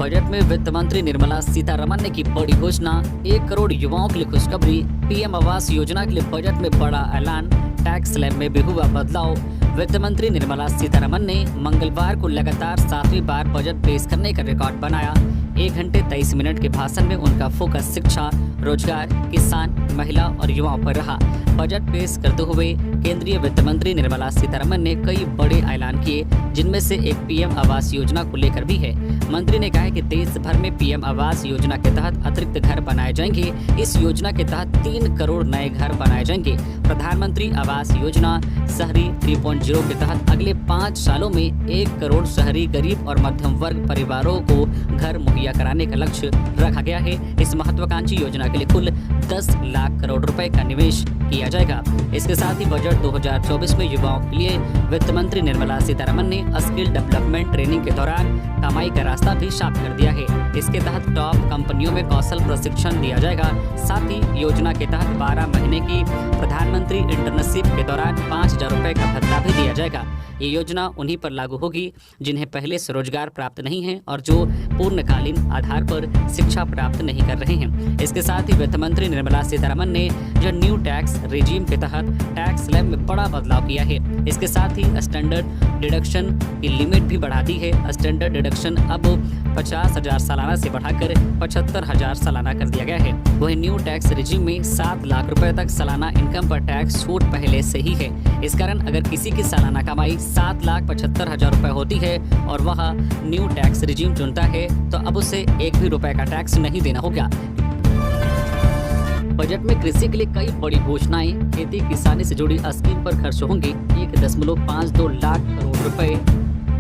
Budget में वित्त मंत्री निर्मला सीतारमण ने की बड़ी घोषणा। 1 करोड़ युवाओं के लिए खुशखबरी। पीएम आवास योजना के लिए बजट में बड़ा ऐलान। टैक्स स्लैब में भी हुआ बदलाव। वित्त मंत्री निर्मला सीतारमण ने मंगलवार को लगातार 7वीं बार बजट पेश करने का रिकॉर्ड बनाया। 1 घंटे 23 मिनट के भाषण में उनका फोकस शिक्षा, रोजगार, किसान, महिला और युवाओं पर रहा। बजट पेश करते हुए केंद्रीय वित्त मंत्री निर्मला सीतारमण ने कई बड़े ऐलान किए, जिनमें से एक पीएम आवास योजना को लेकर भी है। मंत्री ने कहा है कि देश भर में पीएम आवास योजना के तहत अतिरिक्त घर बनाए जाएंगे। इस योजना के तहत 3 करोड़ नए घर बनाए जाएंगे। प्रधानमंत्री आवास योजना शहरी 3.0 के तहत अगले 5 सालों में 1 करोड़ शहरी गरीब और मध्यम वर्ग परिवारों को घर मुहैया कराने का लक्ष्य रखा गया है। इस महत्वाकांक्षी योजना के लिए कुल 10 लाख करोड़ रुपए का निवेश किया जाएगा। इसके साथ ही बजट 2024 में युवाओं के लिए वित्त मंत्री निर्मला सीतारमण ने स्किल डेवलपमेंट ट्रेनिंग के दौरान कमाई का रास्ता भी साफ कर दिया है। इसके तहत टॉप कंपनियों में कौशल प्रशिक्षण दिया जाएगा। साथ ही योजना के तहत 12 महीने की प्रधानमंत्री इंटर्नशिप के दौरान 5,000 रुपए का भत्ता भी दिया जाएगा। ये योजना उन्हीं पर लागू होगी जिन्हें पहले से रोजगार प्राप्त नहीं है और जो पूर्णकालीन आधार पर शिक्षा प्राप्त नहीं कर रहे हैं। इसके साथ ही वित्त मंत्री निर्मला सीतारमण ने जो न्यू टैक्स रेजिम के तहत टैक्स स्लैब में बड़ा बदलाव किया है। इसके साथ ही स्टैंडर्ड डिडक्शन की लिमिट भी बढ़ा दी है। स्टैंडर्ड डिडक्शन अब 50,000 सालाना से बढ़ाकर 75,000 सालाना कर दिया गया है। वहीं न्यू टैक्स रेजिम में 7 लाख रुपए तक सालाना इनकम पर टैक्स छूट पहले से ही है। इस कारण अगर किसी की सालाना कमाई 7,75,000 रुपए होती है और वह न्यू टैक्स रेजिम चुनता है तो अब उसे 1 भी रुपए का टैक्स नहीं देना होगा। बजट में कृषि के लिए कई बड़ी घोषणाएं। खेती किसानी से जुड़ी स्कीम पर खर्च होंगे 1.52 लाख करोड़ रुपए।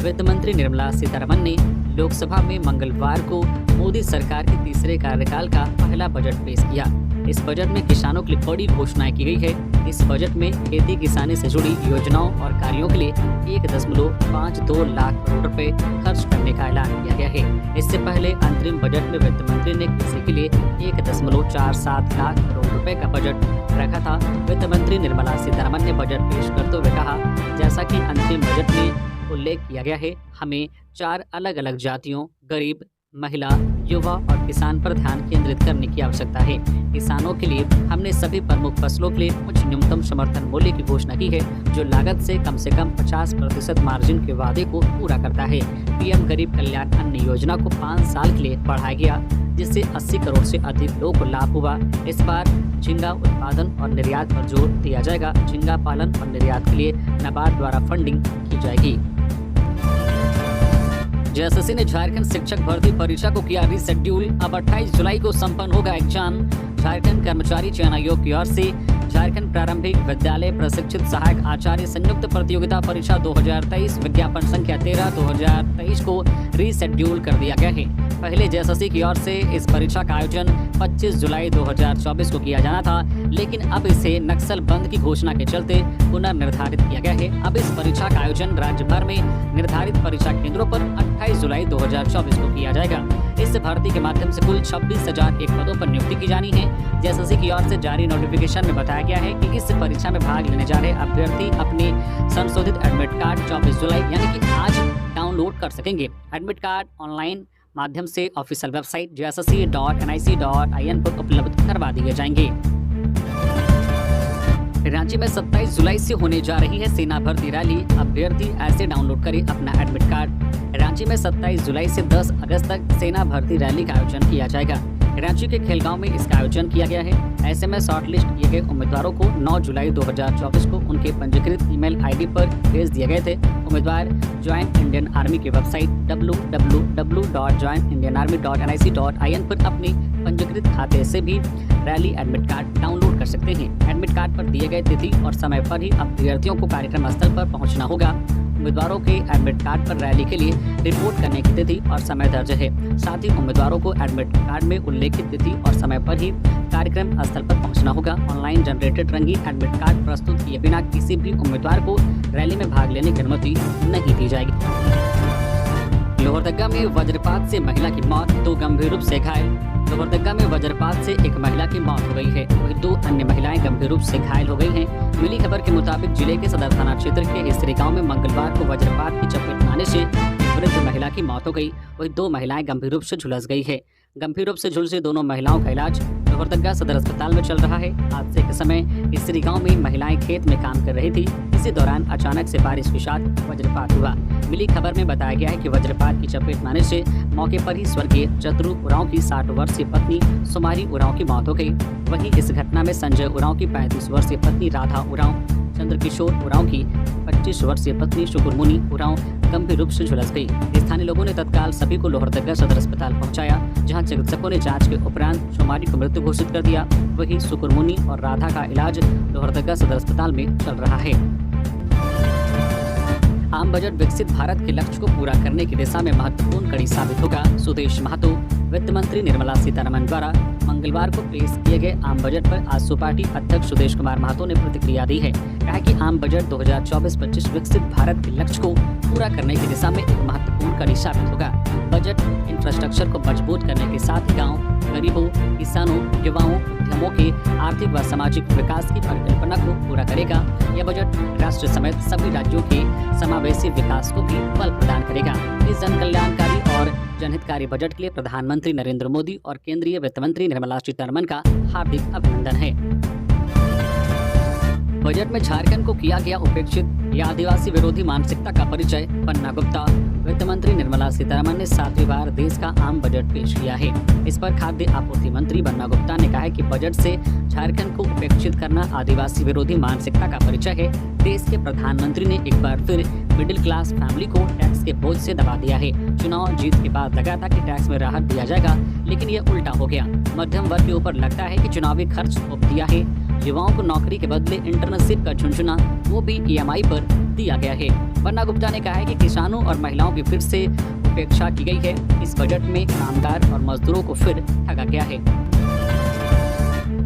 वित्त मंत्री निर्मला सीतारमण ने लोकसभा में मंगलवार को मोदी सरकार के तीसरे कार्यकाल का पहला बजट पेश किया। इस बजट में किसानों के लिए बड़ी घोषणाएं की गई है। इस बजट में खेती किसानी से जुड़ी योजनाओं और कार्यों के लिए 1.52 लाख करोड़ रुपए खर्च करने का ऐलान किया गया है। इससे पहले अंतरिम बजट में वित्त मंत्री ने कृषि के लिए 1.47 लाख करोड़ रुपए का बजट रखा था। वित्त मंत्री निर्मला सीतारमण ने बजट पेश करते हुए कहा, जैसा कि अंतरिम बजट में उल्लेख किया गया है, हमें 4 अलग अलग जातियों, गरीब, महिला, युवा और किसान पर ध्यान केंद्रित करने की आवश्यकता है। किसानों के लिए हमने सभी प्रमुख फसलों के लिए उच्च न्यूनतम समर्थन मूल्य की घोषणा की है, जो लागत से कम 50% मार्जिन के वादे को पूरा करता है। पीएम गरीब कल्याण अन्न योजना को 5 साल के लिए बढ़ाया गया, जिससे 80 करोड़ से अधिक लोगों को लाभ हुआ। इस बार झींगा उत्पादन और निर्यात पर जोर दिया जाएगा। झींगा पालन और निर्यात के लिए नाबार्ड द्वारा फंडिंग की जाएगी। जेएसएससी ने झारखंड शिक्षक भर्ती परीक्षा को किया रीशेड्यूल। अब 28 जुलाई को संपन्न होगा एग्जाम। झारखंड कर्मचारी चयन आयोग की ओर से झारखंड प्रारंभिक विद्यालय प्रशिक्षित सहायक आचार्य संयुक्त प्रतियोगिता परीक्षा 2023 विज्ञापन संख्या 13/2023 को रीशेड्यूल कर दिया गया है। पहले जेएसएससी की ओर से इस परीक्षा का आयोजन 25 जुलाई 2024 को किया जाना था, लेकिन अब इसे नक्सल बंद की घोषणा के चलते पुनर्निर्धारित किया गया है। अब इस परीक्षा का आयोजन राज्य भर में निर्धारित परीक्षा केंद्रों पर 28 जुलाई 2024 को किया जाएगा। इस भर्ती के माध्यम से कुल 26,001 पदों पर नियुक्ति की जानी है। जेएसएससी की ओर से जारी नोटिफिकेशन में बताया गया है कि इस परीक्षा में भाग लेने जा रहे अभ्यर्थी अपने संशोधित एडमिट कार्ड 24 जुलाई यानी कि आज डाउनलोड कर सकेंगे। एडमिट कार्ड ऑनलाइन माध्यम से ऑफिशियल वेबसाइट jssc.nic.in पर उपलब्ध करवा दिए जाएंगे। रांची में 27 जुलाई से होने जा रही है सेना भर्ती रैली। अभ्यर्थी ऐसे डाउनलोड करें अपना एडमिट कार्ड। रांची में 27 जुलाई से 10 अगस्त तक सेना भर्ती रैली का आयोजन किया जाएगा। रांची के खेलगांव में इसका आयोजन किया गया है। ऐसे में शॉर्टलिस्ट किए गए उम्मीदवारों को 9 जुलाई 2024 को उनके पंजीकृत ईमेल आईडी पर भेज दिए गए थे। उम्मीदवार ज्वाइन इंडियन आर्मी की वेबसाइट www.joinindianarmy.nic.in पर अपने पंजीकृत खाते से भी रैली एडमिट कार्ड डाउनलोड कर सकते हैं। एडमिट कार्ड पर दिए गए तिथि और समय पर ही अभ्यर्थियों को कार्यक्रम स्थल पर पहुंचना होगा। उम्मीदवारों के एडमिट कार्ड पर रैली के लिए रिपोर्ट करने की तिथि और समय दर्ज है। साथ ही उम्मीदवारों को एडमिट कार्ड में उल्लेखित तिथि और समय पर ही कार्यक्रम स्थल पर पहुंचना होगा। ऑनलाइन जनरेटेड रंगीन एडमिट कार्ड प्रस्तुत किए बिना किसी भी उम्मीदवार को रैली में भाग लेने की अनुमति नहीं दी जाएगी। लोहरदगा में वज्रपात से महिला की मौत, 2 गंभीर रूप से घायल। लोहरदगा में वज्रपात से एक महिला की मौत हो गई है, वहीं 2 अन्य महिलाएं गंभीर रूप से घायल हो गई हैं। मिली खबर के मुताबिक जिले के सदर थाना क्षेत्र के हिसरी गांव में मंगलवार को वज्रपात की चपेट में आने से वृद्ध महिला की मौत हो गई, वहीं 2 महिलाएं गंभीर रूप से झुलस गई है। गंभीर रूप से झुलसी दोनों महिलाओं का इलाज लोहरदगा सदर अस्पताल में चल रहा है। हादसे के समय इसरी गांव में महिलाएं खेत में काम कर रही थी। इसी दौरान अचानक से बारिश के साथ वज्रपात हुआ। मिली खबर में बताया गया है कि वज्रपात की चपेट में आने से मौके पर ही स्वर्गीय चतुरू उरांव की 60 वर्षीय पत्नी सुमारी उरांव की मौत हो गई। वहीं इस घटना में संजय उरांव की 35 वर्षीय पत्नी राधा उरांव, चंद्रकिशोर उरांव की 25 वर्षीय पत्नी शुकुरमुनि उरांव गंभीर रूप से झुलस गई। स्थानीय लोगों ने तत्काल सभी को लोहरदगा सदर अस्पताल पहुंचाया, जहां चिकित्सकों ने जांच के उपरांत शुमारी को मृत्यु घोषित कर दिया। वहीं शुकुरमुनि और राधा का इलाज लोहरदगा सदर अस्पताल में चल रहा है। आम बजट विकसित भारत के लक्ष्य को पूरा करने की दिशा में महत्वपूर्ण कड़ी साबित होगा। सुदेश महतो वित्त मंत्री निर्मला सीतारमण द्वारा मंगलवार को पेश किए गए आम बजट पर आज सुपार्टी अध्यक्ष सुदेश कुमार महतो ने प्रतिक्रिया दी है। कहा कि आम बजट 2024-25 विकसित भारत के लक्ष्य को पूरा करने की दिशा में एक महत्वपूर्ण कड़ी साबित होगा। बजट इंफ्रास्ट्रक्चर को मजबूत करने के साथ ही गाँव, गरीबों, किसानों, युवाओं, उद्यमों के आर्थिक व सामाजिक विकास की परिकल्पना को पूरा करेगा। यह बजट राष्ट्र समेत सभी राज्यों के समावेशी विकास को भी बल प्रदान करेगा। इस जन कल्याणकारी और जनहितकारी बजट के लिए प्रधानमंत्री नरेंद्र मोदी और केंद्रीय वित्त मंत्री निर्मला सीतारमण का हार्दिक अभिनंदन है। बजट में झारखंड को किया गया उपेक्षित या आदिवासी विरोधी मानसिकता का परिचय, पन्ना गुप्ता। वित्त मंत्री निर्मला सीतारमण ने 7वीं बार देश का आम बजट पेश किया है। इस पर खाद्य आपूर्ति मंत्री पन्ना गुप्ता ने कहा है कि बजट से झारखंड को उपेक्षित करना आदिवासी विरोधी मानसिकता का परिचय है। देश के प्रधानमंत्री ने एक बार फिर मिडिल क्लास फैमिली को टैक्स के बोझ से दबा दिया है। चुनाव जीत के बाद लगा था कि टैक्स में राहत दिया जाएगा, लेकिन ये उल्टा हो गया। मध्यम वर्ग के ऊपर लगता है कि चुनावी खर्च थोप दिया है। युवाओं को नौकरी के बदले इंटर्नशिप का झुनझुना, वो भी EMI पर दिया गया है। पन्ना गुप्ता ने कहा है कि किसानों और महिलाओं की फिर से उपेक्षा की गई है। इस बजट में कामगार और मजदूरों को फिर ठगा गया है।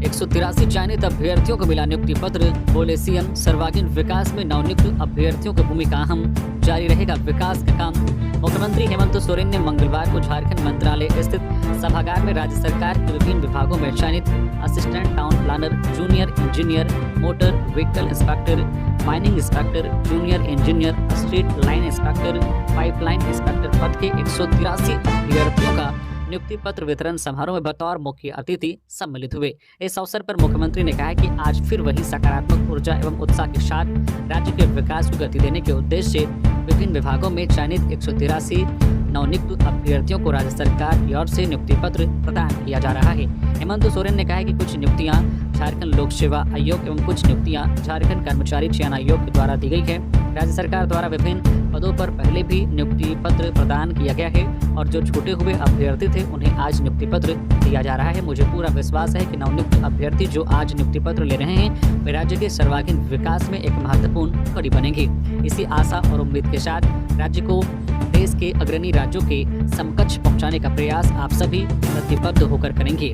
183 चयनित अभ्यर्थियों को मिला नियुक्ति पत्र, बोले CM। सर्वांगीण विकास में नवनियुक्त अभ्यर्थियों की भूमिका अहम, जारी रहेगा विकास का काम। मुख्यमंत्री हेमंत सोरेन ने मंगलवार को झारखंड मंत्रालय स्थित सभागार में राज्य सरकार के विभिन्न विभागों में चयनित assistant town planner, junior engineer, motor vehicle inspector, mining inspector, junior engineer, street line inspector, pipeline inspector पद के 183 अभ्यर्थियों का नियुक्ति पत्र वितरण समारोह में बतौर मुख्य अतिथि सम्मिलित हुए। इस अवसर पर मुख्यमंत्री ने कहा कि आज फिर वही सकारात्मक ऊर्जा एवं उत्साह के साथ राज्य के विकास को गति देने के उद्देश्य से विभिन्न विभागों में चयनित 183 नवनियुक्त अभ्यर्थियों को राज्य सरकार की ओर से नियुक्ति पत्र प्रदान किया जा रहा है। हेमंत सोरेन ने कहा है कि कुछ नियुक्तियां झारखंड लोक सेवा आयोग एवं कुछ नियुक्तियां झारखंड कर्मचारी चयन आयोग के द्वारा दी गई है। राज्य सरकार द्वारा विभिन्न पदों पर पहले भी नियुक्ति पत्र प्रदान किया गया है और जो छूटे हुए अभ्यर्थी थे उन्हें आज नियुक्ति पत्र दिया जा रहा है। मुझे पूरा विश्वास है कि नवनियुक्त अभ्यर्थी जो आज नियुक्ति पत्र ले रहे हैं वे राज्य के सर्वांगीण विकास में एक महत्वपूर्ण कड़ी बनेंगे। इसी आशा और उम्मीद के साथ राज्य को देश के अग्रणी राज्यों के समकक्ष पहुंचाने का प्रयास आप सभी प्रतिबद्ध होकर करेंगे।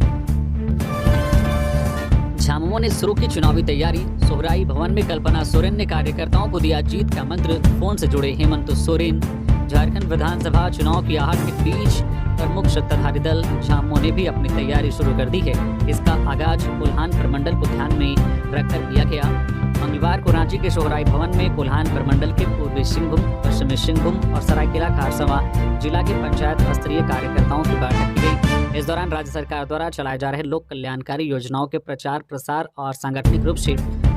झामुमो ने शुरू की चुनावी तैयारी, सोहराई भवन में कल्पना सोरेन ने कार्यकर्ताओं को दिया जीत का मंत्र। फोन से जुड़े हेमंत सोरेन। झारखंड विधानसभा चुनाव की आहट के बीच प्रमुख सत्ताधारी दल झामुमो ने भी अपनी तैयारी शुरू कर दी है। इसका आगाज कोल्हान प्रमंडल को ध्यान में रखकर किया गया। मंगलवार को रांची के सोहराई भवन में कोल्हान प्रमंडल के पूर्वी सिंहभूम, पश्चिमी सिंहभूम और सरायकेला खारसवा जिला के पंचायत स्तरीय कार्यकर्ताओं की बैठक की गई। इस दौरान राज्य सरकार द्वारा चलाए जा रहे लोक कल्याणकारी योजनाओं के प्रचार प्रसार और सांगठनिक रूप से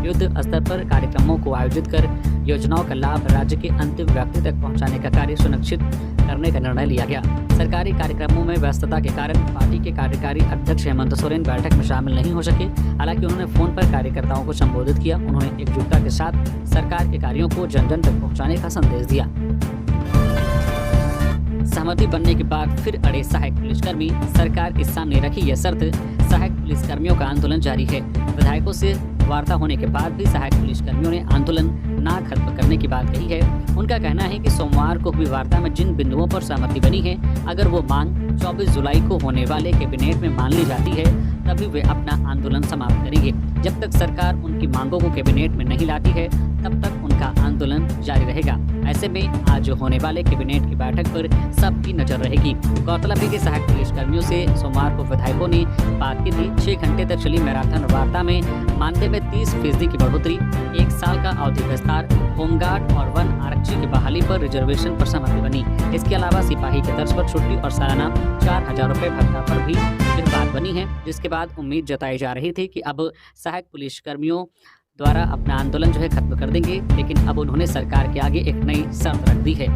युद्ध स्तर पर कार्यक्रमों को आयोजित कर योजनाओं का लाभ राज्य के अंतिम व्यक्ति तक पहुंचाने का कार्य सुनिश्चित करने का निर्णय लिया गया। सरकारी कार्यक्रमों में व्यस्तता के कारण पार्टी के कार्यकारी अध्यक्ष हेमंत सोरेन बैठक में शामिल नहीं हो सके। हालांकि उन्होंने फोन पर कार्यकर्ताओं को संबोधित किया। उन्होंने एकजुटता के साथ सरकार के कार्यों को जन जन तक पहुंचाने का संदेश दिया। सहमति बनने के बाद फिर अड़े सहायक पुलिसकर्मी, सरकार के सामने रखी यह शर्त। सहायक पुलिसकर्मियों का आंदोलन जारी है। विधायकों से वार्ता होने के बाद भी सहायक पुलिसकर्मियों ने आंदोलन ना खत्म करने की बात कही है। उनका कहना है कि सोमवार को हुई वार्ता में जिन बिंदुओं पर सहमति बनी है, अगर वो मांग 24 जुलाई को होने वाले कैबिनेट में मान ली जाती है तभी वे अपना आंदोलन समाप्त करेंगे। जब तक सरकार उनकी मांगों को कैबिनेट में नहीं लाती है तब तक उनका आंदोलन जारी रहेगा। ऐसे में आज होने वाले कैबिनेट की बैठक पर सबकी नजर रहेगी। गौरतलब है कि सहायक पुलिसकर्मियों से सोमवार को विधायकों ने बात की थी। 6 घंटे तक चली मैराथन वार्ता में मानदेय में 30% की बढ़ोतरी, 1 साल का अवधि विस्तार, होमगार्ड और वन आरक्षी की बहाली पर रिजर्वेशन पर सहमति बनी। इसके अलावा सिपाही के तर्ज पर छुट्टी और सालाना 4,000 रुपये भत्ता पर भी फिर बात बनी है, जिसके बाद उम्मीद जताई जा रही थी कि अब सहायक पुलिस कर्मियों द्वारा अपना आंदोलन खत्म कर देंगे, लेकिन अब उन्होंने सरकार के आगे एक नई शर्त रख दी है।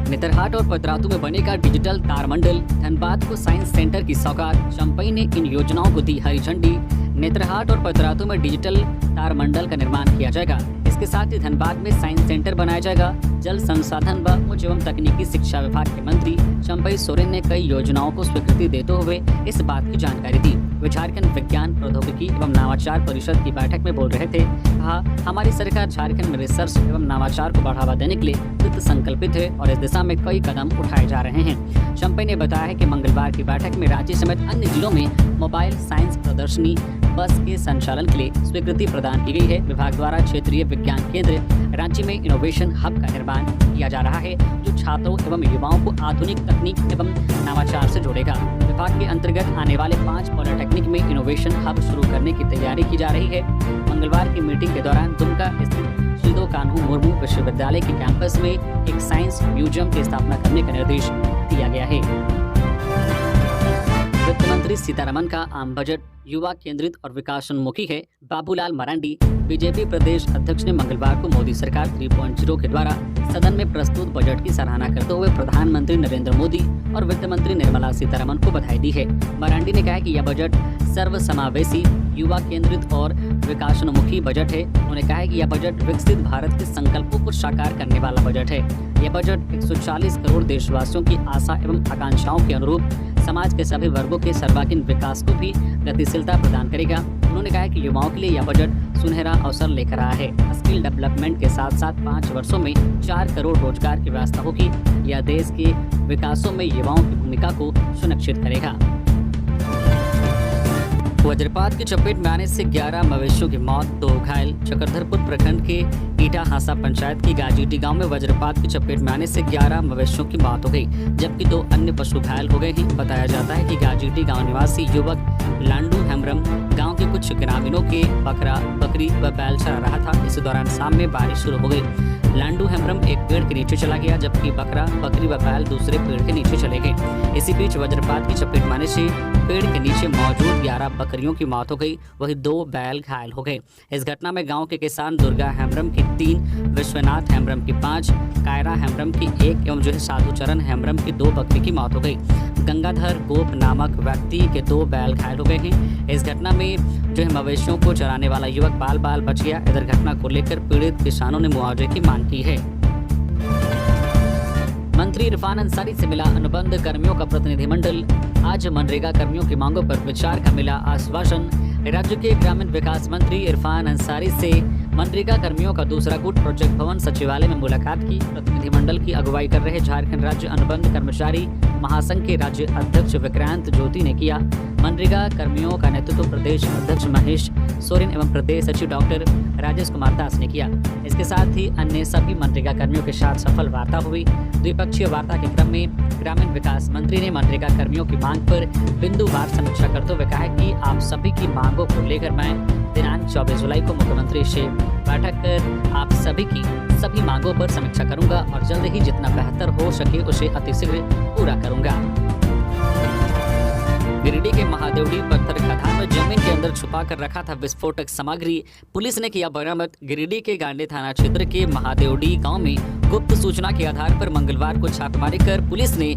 नेतरहाट और पतरातू में बनेगा डिजिटल तारमंडल, धनबाद को साइंस सेंटर की सौगात, चंपई ने इन योजनाओं को दी हरी झंडी। नेतरहाट और पतरातू में डिजिटल तारमंडल का निर्माण किया जाएगा। इसके साथ ही धनबाद में साइंस सेंटर बनाया जाएगा। जल संसाधन व उच्च एवं तकनीकी शिक्षा विभाग के मंत्री चंपई सोरेन ने कई योजनाओं को स्वीकृति देते हुए इस बात की जानकारी दी। वे झारखंड विज्ञान प्रौद्योगिकी एवं नवाचार परिषद की बैठक में बोल रहे थे। कहा, हमारी सरकार झारखंड में रिसर्च एवं नवाचार को बढ़ावा देने के लिए कृत संकल्पित है और इस दिशा में कई कदम उठाए जा रहे हैं। चंपई ने बताया है कि मंगलवार की बैठक में रांची समेत अन्य जिलों में मोबाइल साइंस प्रदर्शनी बस के संचालन के लिए स्वीकृति प्रदान की गई है। विभाग द्वारा क्षेत्रीय विज्ञान केंद्र रांची में इनोवेशन हब का निर्माण किया जा रहा है, जो छात्रों एवं युवाओं को आधुनिक तकनीक एवं नवाचार से जोड़ेगा। विभाग के अंतर्गत आने वाले 5 पॉलिटेक्निक में इनोवेशन हब शुरू करने की तैयारी की जा रही है। मंगलवार की मीटिंग के दौरान दुमका स्थित सिदो कान्हू मुर्मू विश्वविद्यालय के कैंपस में एक साइंस म्यूजियम की स्थापना करने का निर्देश दिया गया है। वित्त मंत्री सीतारमण का आम बजट युवा केंद्रित और विकासोन्मुखी है। बाबूलाल मरांडी बीजेपी प्रदेश अध्यक्ष ने मंगलवार को मोदी सरकार 3.0 के द्वारा सदन में प्रस्तुत बजट की सराहना करते हुए प्रधानमंत्री नरेंद्र मोदी और वित्त मंत्री निर्मला सीतारमण को बधाई दी है। मरांडी ने कहा कि यह बजट सर्वसमावेशी, युवा केंद्रित और विकासोन्मुखी बजट है। उन्होंने कहा है कि यह बजट विकसित भारत के संकल्पों को साकार करने वाला बजट है। यह बजट 140 करोड़ देशवासियों की आशा एवं आकांक्षाओं के अनुरूप समाज के सभी वर्गों के सर्वांगीण विकास को भी गतिशीलता प्रदान करेगा। उन्होंने कहा कि युवाओं के लिए यह बजट सुनहरा अवसर लेकर आया है। स्किल डेवलपमेंट के साथ साथ 5 वर्षों में 4 करोड़ रोजगार की व्यवस्था होगी। यह देश के विकासों में युवाओं की भूमिका को सुनिश्चित करेगा। वज्रपात की चपेट में आने से 11 मवेशियों की मौत, 2 घायल। चक्रधरपुर प्रखंड के ईटा हांसा पंचायत की गाजीटी गांव में वज्रपात की चपेट में आने से 11 मवेशियों की मौत हो गई, जबकि 2 अन्य पशु घायल हो गए हैं। बताया जाता है कि गाजीटी गांव निवासी युवक लांडू हेम्ब्रम गांव के कुछ ग्रामीणों के बकरा, बकरी व बैल चरा रहा था। इस दौरान शाम में बारिश शुरू हो गई। लांडू हेम्ब्रम एक पेड़ के नीचे चला गया, जबकि बकरा, बकरी व बैल दूसरे पेड़ के नीचे चले गए। इसी बीच वज्रपात की चपेट में आने से पेड़ के नीचे मौजूद 11 बकरियों की मौत हो गई, वहीं 2 बैल घायल हो गए। इस घटना में गांव के किसान दुर्गा हेम्ब्रम की 3, विश्वनाथ हेम्ब्रम की 5, कायरा हेम्ब्रम की 1 एवं साधुचरण हेम्ब्रम की 2 बकरी की मौत हो गई। गंगाधर गोप नामक व्यक्ति के 2 बैल घायल हो गए हैं। इस घटना में मवेशियों को चराने वाला युवक बाल बाल बच गया। इधर घटना को लेकर पीड़ित किसानों ने मुआवजे की मांग की है। मंत्री इरफान अंसारी से मिला अनुबंध कर्मियों का प्रतिनिधिमंडल। आज मनरेगा कर्मियों की मांगों पर विचार का मिला आश्वासन। राज्य के ग्रामीण विकास मंत्री इरफान अंसारी से मनरेगा कर्मियों का दूसरा गुट प्रोजेक्ट भवन सचिवालय में मुलाकात की। प्रतिनिधिमंडल की अगुवाई कर रहे झारखंड राज्य अनुबंध कर्मचारी महासंघ के राज्य अध्यक्ष विक्रांत ज्योति ने किया। मनरेगा कर्मियों का नेतृत्व प्रदेश अध्यक्ष महेश सोरेन एवं प्रदेश सचिव डॉक्टर राजेश कुमार दास ने किया। इसके साथ ही अन्य सभी मनरेगा कर्मियों के साथ सफल वार्ता हुई। द्विपक्षीय वार्ता के क्रम में ग्रामीण विकास मंत्री ने मनरेगा कर्मियों की मांग पर बिंदुवार समीक्षा करते हुए कहा कि आप सभी की मांगों को लेकर मैं दिनांक 24 जुलाई को मुख्यमंत्री से बैठक कर आप सभी की सभी मांगों पर समीक्षा करूंगा और जल्द ही जितना बेहतर हो सके उसे अतिशीघ्र पूरा करूंगा। गिरिडीह के महादेवडी पत्थर खदान में जमीन के अंदर छुपा कर रखा था विस्फोटक सामग्री, पुलिस ने किया बरामद। गिरिडीह के गांडे थाना क्षेत्र के महादेवडी गांव में गुप्त सूचना के आधार पर मंगलवार को छापेमारी कर पुलिस ने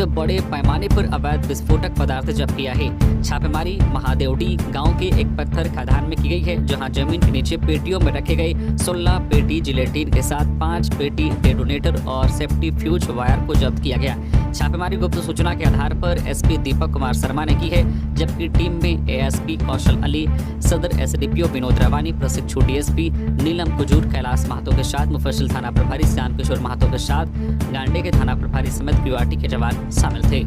बड़े पैमाने पर अवैध विस्फोटक पदार्थ जब्त किया है। छापेमारी महादेवडी गांव के एक पत्थर खदान में की गई है, जहां जमीन के नीचे पेटियों में रखे गए 16 पेटी जिलेटिन के साथ 5 पेटी डेटोनेटर और सेफ्टी फ्यूज वायर को जब्त किया गया। छापेमारी गुप्त सूचना के आधार पर एसपी दीपक कुमार शर्मा ने की है, जबकि टीम में एएसपी कौशल अली, सदर एसडीपीओ विनोद रवानी, प्रशिक्षु डीएसपी नीलम कुजूर, कैलाश महतो के साथ मुफस्सिल थाना प्रभारी श्याम किशोर महतो के साथ गांडे के थाना प्रभारी समेत क्यूआरटी के जवान शामिल थे।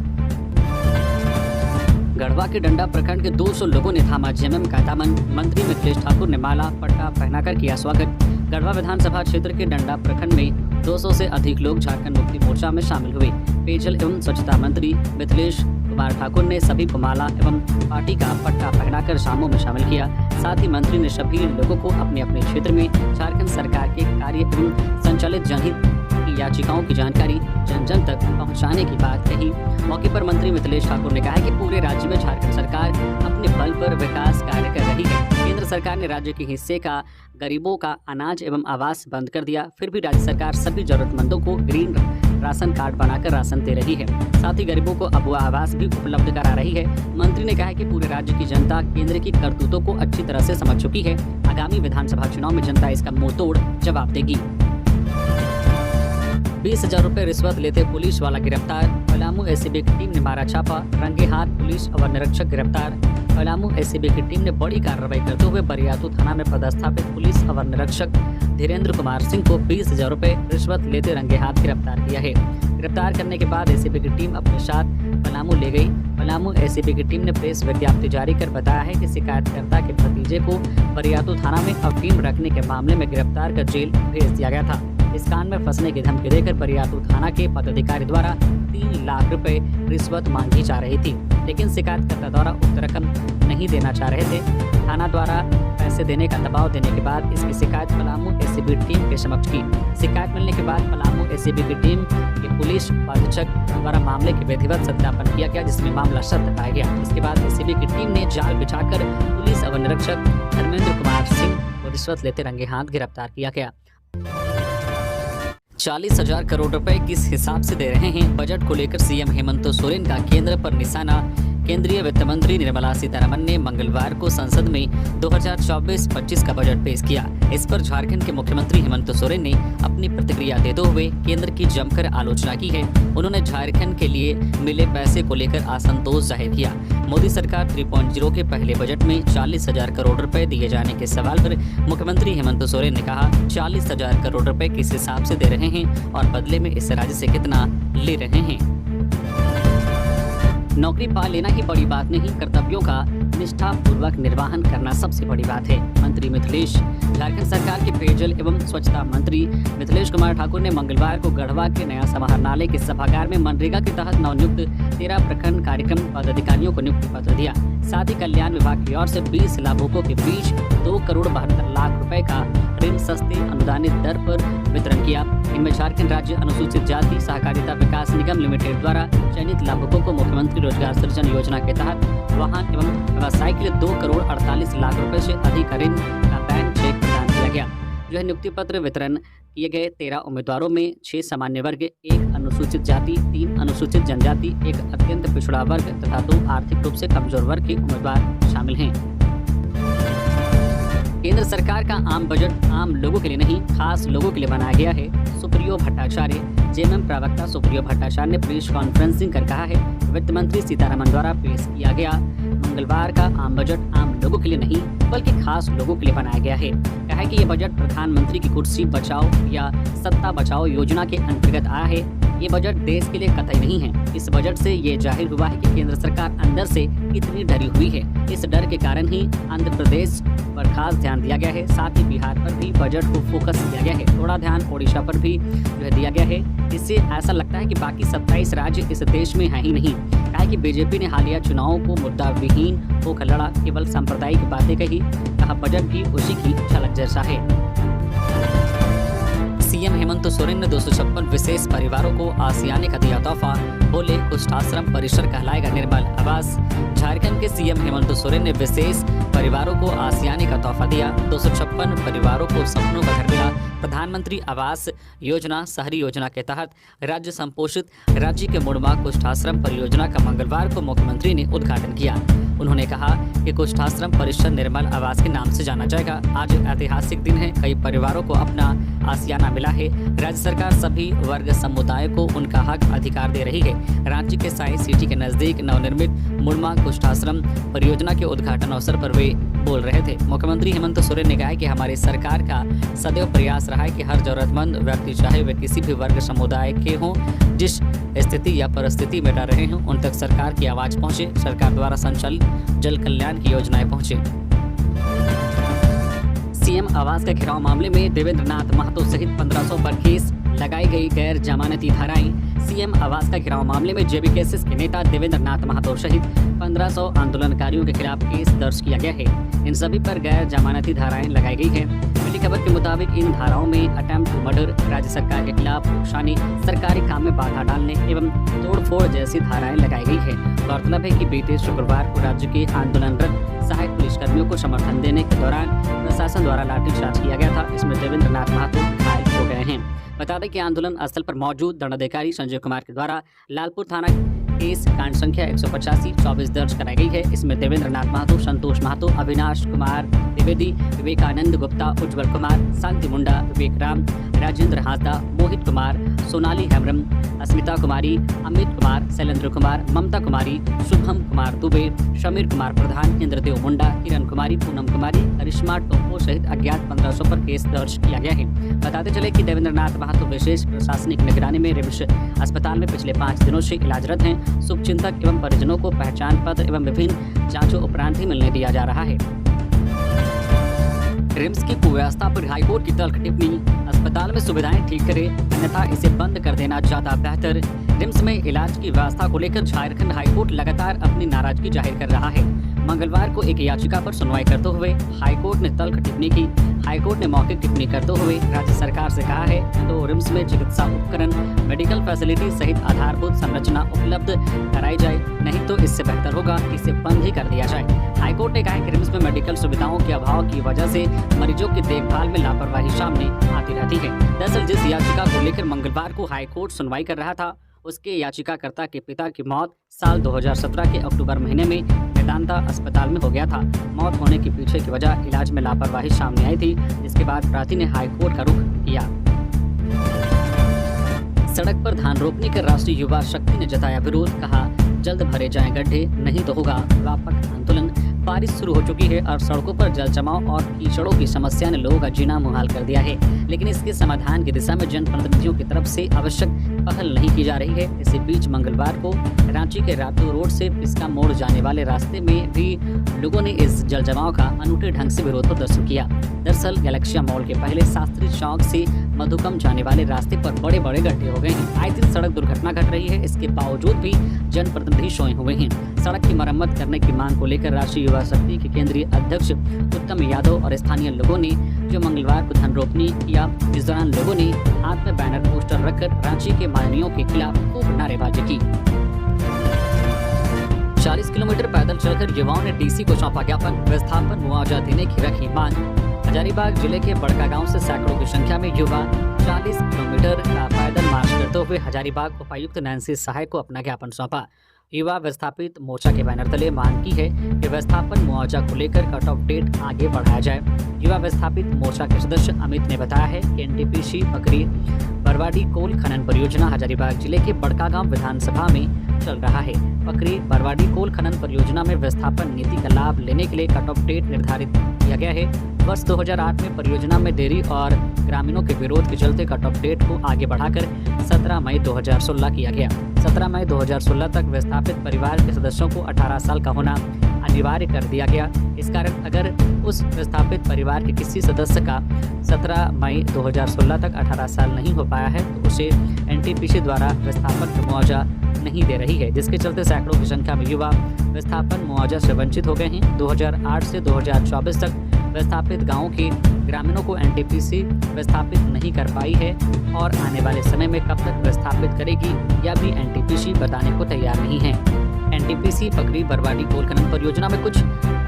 गढ़वा के डंडा प्रखंड के 200 लोगों ने थामा जेएमएम का दामन। मंत्री मिथिलेश ठाकुर ने माला पट्टा पहनाकर किया स्वागत। गढ़वा विधानसभा क्षेत्र के डंडा प्रखंड में 200 से अधिक लोग झारखंड मुक्ति मोर्चा में शामिल हुए। पेयजल एवं स्वच्छता मंत्री मिथिलेश कुमार ठाकुर ने सभी को माला एवं पार्टी का पट्टा पहनाकर शामों में शामिल किया। साथ ही मंत्री ने सभी लोगों को अपने अपने क्षेत्र में झारखंड सरकार के कार्य एवं संचालित जनहित की याचिकाओं की जानकारी जन जन तक पहुंचाने की बात कही। मौके पर मंत्री मिथिलेश ठाकुर ने कहा कि पूरे राज्य में झारखंड सरकार अपने बल पर विकास कार्य कर रही है। केंद्र सरकार ने राज्य के हिस्से का गरीबों का अनाज एवं आवास बंद कर दिया, फिर भी राज्य सरकार सभी जरूरतमंदों को ग्रीन राशन कार्ड बनाकर राशन दे रही है। साथ ही गरीबों को अब आवास भी उपलब्ध करा रही है। मंत्री ने कहा कि पूरे राज्य की जनता केंद्र की करतूतों को अच्छी तरह से समझ चुकी है। आगामी विधानसभा चुनाव में जनता इसका मुंहतोड़ जवाब देगी। 20,000 रुपए रिश्वत लेते पुलिस वाला गिरफ्तार। पलामू एसीबी की टीम ने मारा छापा, रंगे हाथ पुलिस अवर निरीक्षक गिरफ्तार। पलामू एसीबी की टीम ने बड़ी कार्रवाई करते हुए बरियातू थाना में पदस्थापित पुलिस अवर निरीक्षक धीरेन्द्र कुमार सिंह को 20,000 रुपए रिश्वत लेते रंगे हाथ गिरफ्तार किया है। गिरफ्तार करने के बाद एसीबी की टीम अपने साथ पलामू ले गई। पलामू एसीबी की टीम ने प्रेस विज्ञप्ति जारी कर बताया है कि शिकायतकर्ता के भतीजे को बरियातू थाना में अफीम रखने के मामले में गिरफ्तार कर जेल भेज दिया गया था। इस कांड में फंसने की धमकी देकर बरियातू थाना के पदाधिकारी द्वारा 3 लाख रुपए रिश्वत मांगी जा रही थी, लेकिन शिकायतकर्ता द्वारा उक्त रकम नहीं देना चाह रहे थे। थाना द्वारा पैसे देने का दबाव देने के बाद इसकी शिकायत पलामू एसीबी टीम के समक्ष की। शिकायत मिलने के बाद पलामू एसीबी की टीम के पुलिस अधीक्षक द्वारा मामले के विधिवत सत्यापन किया गया, जिसमें मामला सत्य पाया गया। इसके बाद एसीबी की टीम ने जाल बिछाकर पुलिस अवर निरीक्षक धर्मेंद्र कुमार सिंह को रिश्वत लेते रंगे हाथ गिरफ्तार किया गया। 40,000 करोड़ रुपए किस हिसाब से दे रहे हैं? बजट को लेकर सीएम हेमंत सोरेन का केंद्र पर निशाना। केंद्रीय वित्त मंत्री निर्मला सीतारमण ने मंगलवार को संसद में 2024-25 का बजट पेश किया। इस पर झारखंड के मुख्यमंत्री हेमंत सोरेन ने अपनी प्रतिक्रिया देते हुए केंद्र की जमकर आलोचना की है। उन्होंने झारखंड के लिए मिले पैसे को लेकर असंतोष जाहिर किया। मोदी सरकार 3.0 के पहले बजट में 40,000 करोड़ रुपए दिए जाने के सवाल पर मुख्यमंत्री हेमंत सोरेन ने कहा, 40,000 करोड़ रुपए किस हिसाब से दे रहे हैं और बदले में इस राज्य से कितना ले रहे हैं? नौकरी पा लेना ही बड़ी बात नहीं, कर्तव्यों का निष्ठापूर्वक निर्वहन करना सबसे बड़ी बात है। मंत्री मिथिलेश। झारखंड सरकार के पेयजल एवं स्वच्छता मंत्री मिथिलेश कुमार ठाकुर ने मंगलवार को गढ़वा के नया समाहरणालय के सभागार में मनरेगा के तहत नवनियुक्त 13 प्रखंड कार्यक्रम पदाधिकारियों को नियुक्ति पत्र दिया। साथ ही कल्याण विभाग की ओर से 20 लाभुकों के बीच 2 करोड़ 72 लाख रुपए का ऋण सस्ते अनुदानित दर पर वितरण किया। इनमें झारखंड राज्य अनुसूचित जाति सहकारिता विकास निगम लिमिटेड द्वारा चयनित लाभुकों को मुख्यमंत्री रोजगार सृजन योजना के तहत वाहन एवं व्यवसाय के लिए 2 करोड़ 48 लाख रुपए से अधिक ऋण का बैंक चेक प्रदान किया गया। जो है नियुक्ति पत्र वितरण किए गए 13 उम्मीदवारों में 6 सामान्य वर्ग, 1 अनुसूचित जाति, 3 अनुसूचित जनजाति, 1 अत्यंत पिछड़ा वर्ग तथा 2 आर्थिक रूप से कमजोर वर्ग के उम्मीदवार शामिल हैं। केंद्र सरकार का आम बजट आम लोगों के लिए नहीं, खास लोगों के लिए बनाया गया है। सुप्रियो भट्टाचार्य। जेएमएम प्रवक्ता सुप्रियो भट्टाचार्य ने प्रेस कॉन्फ्रेंसिंग कर कहा है, वित्त मंत्री सीतारमण द्वारा पेश किया गया मंगलवार का आम बजट आम लोगों के लिए नहीं बल्कि खास लोगों के लिए बनाया गया है। कहा कि ये बजट प्रधानमंत्री की कुर्सी बचाओ या सत्ता बचाओ योजना के अंतर्गत आया है। ये बजट देश के लिए कतई नहीं है। इस बजट से ये जाहिर हुआ है कि केंद्र सरकार अंदर से कितनी डरी हुई है। इस डर के कारण ही आंध्र प्रदेश पर खास ध्यान दिया गया है। साथ ही बिहार पर भी बजट को फोकस किया गया है। थोड़ा ध्यान ओडिशा पर भी दिया गया है। इससे ऐसा लगता है कि बाकी 27 राज्य इस देश में है ही नहीं। कहा कि बीजेपी ने हालिया चुनावों को मुद्दा विहीन होकर लड़ा, केवल सांप्रदायिक बातें कही। कहा बजट भी उसी की झलक जैसा है। सीएम हेमंत सोरेन ने 256 विशेष परिवारों को आसियाने का दिया तोहफा। बोले कुष्ठाश्रम परिसर कहलाएगा निर्मल आवास। झारखंड के सीएम हेमंत सोरेन ने विशेष परिवारों को आसियाने का तोहफा दिया। 256 परिवारों को सपनों का घर मिला। प्रधानमंत्री आवास योजना शहरी योजना के तहत राज्य संपोषित राज्य के मुड़मा कुष्ठाश्रम परियोजना का मंगलवार को मुख्यमंत्री ने उद्घाटन किया। उन्होंने कहा कि कुष्ठाश्रम परिसर निर्मल आवास के नाम से जाना जाएगा। आज ऐतिहासिक दिन है, कई परिवारों को अपना आसियाना मिला है। राज्य सरकार सभी वर्ग समुदाय को उनका हक अधिकार दे रही है। राज्य के साई सिटी के नजदीक नवनिर्मित मुड़मा कुष्ठाश्रम परियोजना के उद्घाटन अवसर पर वे बोल रहे थे। मुख्यमंत्री हेमंत सोरेन ने कहा कि हमारी सरकार का सदैव प्रयास रहा है कि हर जरूरतमंद व्यक्ति, चाहे वे किसी भी वर्ग समुदाय के हों, जिस स्थिति या परिस्थिति में रह रहे हों, उन तक सरकार की आवाज पहुंचे। सरकार द्वारा संचालित जल कल्याण की योजनाएं पहुंचे। सीएम आवास के घेराव मामले में देवेंद्र नाथ महतो सहित 1500 पर केस, लगाई गई गैर जमानती धाराएं, सीएम आवास का घेराव मामले में जेबी केसेस के नेता देवेंद्र नाथ महतो सहित 1500 आंदोलनकारियों के खिलाफ केस दर्ज किया गया है। इन सभी पर गैर जमानती धाराएं लगाई गई है। मिली खबर के मुताबिक इन धाराओं में अटेम्प्ट टू मर्डर, राज्य सरकार के खिलाफ नुकसानी, सरकारी काम में बाधा डालने एवं तोड़फोड़ जैसी धाराएं लगाई गई है। गौरतलब है कि बीते शुक्रवार को राज्य के आंदोलनरत सहायक पुलिसकर्मियों को समर्थन देने के दौरान प्रशासन द्वारा लाठीचार्ज किया गया था। इसमें देवेंद्र नाथ महतो घायल हो गए हैं। बता दें कि आंदोलन स्थल पर मौजूद दंडाधिकारी संजय कुमार के द्वारा लालपुर थाना केस कांड संख्या 185/24 दर्ज कराई गई है। इसमें देवेंद्र नाथ महतो, संतोष महतो, अविनाश कुमार द्विवेदी, विवेकानंद गुप्ता, उज्जवल कुमार, शांति मुंडा, विवेक राम, राजेंद्र हांसदा, मोहित कुमार, सोनाली हेम्ब्रम, अस्मिता कुमारी, अमित कुमार, शैलेंद्र कुमार, ममता कुमारी, शुभम कुमार दुबे, समीर कुमार प्रधान, इंद्रदेव मुंडा, किरण कुमारी, पूनम कुमारी, करिश्मा टोप्पो सहित अज्ञात 1500 पर केस दर्ज किया गया है। बताते चले कि देवेंद्र नाथ महतो विशेष प्रशासनिक निगरानी में रिम्स अस्पताल में पिछले 5 दिनों से इलाजरत हैं। शुभचिंतक एवं परिजनों को पहचान पत्र एवं विभिन्न जांचों उपरांत ही मिलने दिया जा रहा है। रिम्स की कुव्यवस्था पर हाईकोर्ट की तल्ख टिप्पणी, अस्पताल में सुविधाएं ठीक करे अन्यथा इसे बंद कर देना ज्यादा बेहतर। रिम्स में इलाज की व्यवस्था को लेकर झारखंड हाईकोर्ट लगातार अपनी नाराजगी जाहिर कर रहा है। मंगलवार को एक याचिका पर सुनवाई करते हुए हाईकोर्ट ने तल्ख टिप्पणी की। हाईकोर्ट ने मौखिक टिप्पणी करते हुए राज्य सरकार से कहा है तो रिम्स में चिकित्सा उपकरण, मेडिकल फैसिलिटी सहित आधारभूत संरचना उपलब्ध कराई जाए, नहीं तो इससे बेहतर होगा इसे बंद ही कर दिया जाए। हाईकोर्ट ने कहा कि रिम्स में मेडिकल सुविधाओं के अभाव की वजह से मरीजों की देखभाल में लापरवाही सामने आती रहती है। दरअसल जिस याचिका को लेकर मंगलवार को हाईकोर्ट सुनवाई कर रहा था, उसके याचिकाकर्ता के पिता की मौत साल 2017 के अक्टूबर महीने में मेदांता अस्पताल में हो गया था। मौत होने के पीछे की वजह इलाज में लापरवाही सामने आई थी, जिसके बाद प्रार्थी ने हाईकोर्ट का रुख किया। सड़क पर धान रोपने के राष्ट्रीय युवा शक्ति ने जताया विरोध, कहा जल्द भरे जाएं गड्ढे, नहीं तो होगा व्यापक आंदोलन। बारिश शुरू हो चुकी है और सड़कों पर जल जमाव और कीचड़ों की समस्या ने लोगों का जीना मुहाल कर दिया है, लेकिन इसके समाधान की दिशा में जनप्रतिनिधियों की तरफ से आवश्यक पहल नहीं की जा रही है। इसी बीच मंगलवार को रांची के रातू रोड से पिस्का मोड़ जाने वाले रास्ते में भी लोगों ने इस जल जमाव का अनूठे ढंग से विरोध प्रदर्शन किया। दरअसल गैलेक्सिया मॉल के पहले शास्त्री चौक से मधुकम जाने वाले रास्ते पर बड़े बड़े गड्ढे हो गए हैं। आए दिन सड़क दुर्घटना घट रही है, इसके बावजूद भी जनप्रतिनिधि सोए हुए हैं। सड़क की मरम्मत करने की मांग को लेकर राष्ट्रीय युवा शक्ति के केंद्रीय अध्यक्ष उत्तम यादव और स्थानीय लोगों ने जो मंगलवार को धन रोपनी किया, इस दौरान लोगों ने हाथ में बैनर पोस्टर रखकर रांची के माननीयों के खिलाफ खूब नारेबाजी की। 40 किलोमीटर पैदल चलकर युवाओं ने डीसी को सौंपा ज्ञापन, विस्थापन मुआवजा देने की रखी मांग। हजारीबाग जिले के बड़कागांव से सैकड़ों की संख्या में युवा 40 किलोमीटर का पैदल मार्च करते हुए हजारीबाग उपायुक्त नैन्सी सहाय को अपना ज्ञापन सौंपा। युवा विस्थापित मोर्चा के बैनर तले मांग की है कि विस्थापन मुआवजा को लेकर कट ऑफ डेट आगे बढ़ाया जाए। युवा विस्थापित मोर्चा के सदस्य अमित ने बताया है कि एनटीपीसी पकरी बरवाडी कोल खनन परियोजना हजारीबाग जिले के बड़कागांव विधानसभा में चल रहा है। पकरी बरवाडी कोल खनन परियोजना में विस्थापन नीति का लाभ लेने के लिए कट ऑफ डेट निर्धारित किया गया है। वर्ष 2008 में परियोजना में देरी और ग्रामीणों के विरोध के चलते कट ऑफ डेट को आगे बढ़ाकर 17 मई 2016 किया गया। 17 मई 2016 तक विस्थापित परिवार के सदस्यों को 18 साल का होना अनिवार्य कर दिया गया। इस कारण अगर उस विस्थापित परिवार के किसी सदस्य का 17 मई 2016 तक 18 साल नहीं हो पाया है तो उसे एनटीपीसी द्वारा विस्थापन मुआवजा नहीं दे रही है, जिसके चलते सैकड़ों की संख्या में युवा विस्थापन मुआवजा से वंचित हो गए हैं। 2008 से 2024 तक विस्थापित गांवों के ग्रामीणों को एनटीपीसी विस्थापित नहीं कर पाई है और आने वाले समय में कब तक विस्थापित करेगी यह भी एनटीपीसी बताने को तैयार नहीं है। एनटीपीसी पकरी बरवाडी कोल खनन परियोजना में कुछ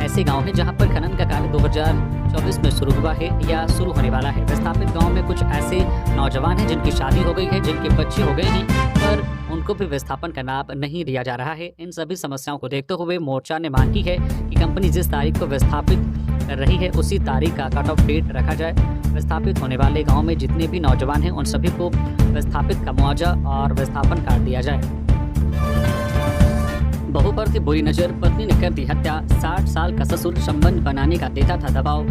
ऐसे गांव हैं जहां पर खनन का कार्य 2024 में शुरू हुआ है या शुरू होने वाला है। विस्थापित गांव में कुछ ऐसे नौजवान हैं जिनकी शादी हो गई है, जिनके बच्चे हो गए हैं, पर उनको भी विस्थापन का लाभ नहीं दिया जा रहा है। इन सभी समस्याओं को देखते हुए मोर्चा ने मांग की है कि कंपनी जिस तारीख को विस्थापित कर रही है उसी तारीख का कट ऑफ डेट रखा जाए। विस्थापित होने वाले गांव में जितने भी नौजवान हैं उन सभी को विस्थापित का मुआवजा और विस्थापन कार्ड दिया जाए। बहू पर थी बुरी नजर, पत्नी ने कर दी हत्या। 60 साल का ससुर संबंध बनाने का देता था दबाव,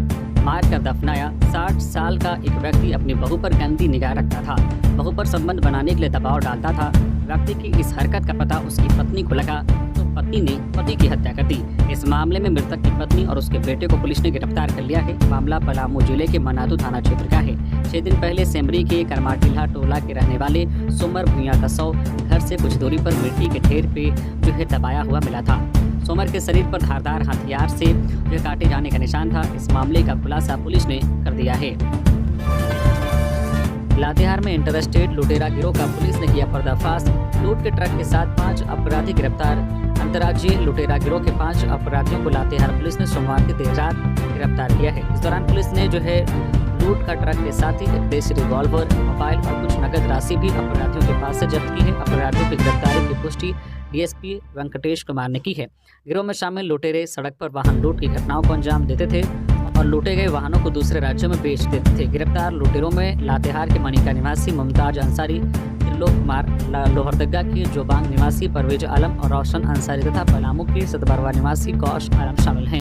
मार कर दफनाया। 60 साल का एक व्यक्ति अपनी बहू पर गंदी निगाह रखता था, बहू पर संबंध बनाने के लिए दबाव डालता था। व्यक्ति की इस हरकत का पता उसकी पत्नी को लगा तो पत्नी ने पति की हत्या कर दी। इस मामले में मृतक की पत्नी और उसके बेटे को पुलिस ने गिरफ्तार कर लिया है। मामला पलामू जिले के मनातू थाना क्षेत्र का है। 6 दिन पहले सेमरी के करमाटिल्हा टोला के रहने वाले सोमर भुइयां का शव घर से कुछ दूरी पर मिट्टी के ढेर पे दबाया हुआ मिला था। सोमर के शरीर पर धारदार हथियार से काटे जाने का निशान था। इस मामले का खुलासा पुलिस ने कर दिया है। लातेहार में इंटरस्टेट लुटेरा गिरोह का पुलिस ने किया पर्दाफाश। लूट के ट्रक के साथ 5 अपराधी गिरफ्तार। अंतर्राज्यीय लुटेरा गिरोह के 5 अपराधियों को लातेहार पुलिस ने सोमवार की देर रात गिरफ्तार किया है। इस दौरान पुलिस ने लूट का ट्रक के साथ ही एक देशी रिवॉल्वर, मोबाइल और कुछ नगद राशि भी अपराधियों के पास से जब्त की है। अपराधियों की गिरफ्तारी की पुष्टि डीएसपी वेंकटेश कुमार ने की है। गिरोह में शामिल लुटेरे सड़क पर वाहन लूट की घटनाओं को अंजाम देते थे और लूटे गए वाहनों को दूसरे राज्यों में बेच देते थे। गिरफ्तार लुटेरों में लातेहार के मनिका निवासी मुमताज अंसारी, त्रिलोक कुमार, लोहरदगा के जोबांग निवासी परवेज आलम और रोशन अंसारी तथा पलामू के सतबरवा निवासी कौश आलम शामिल हैं।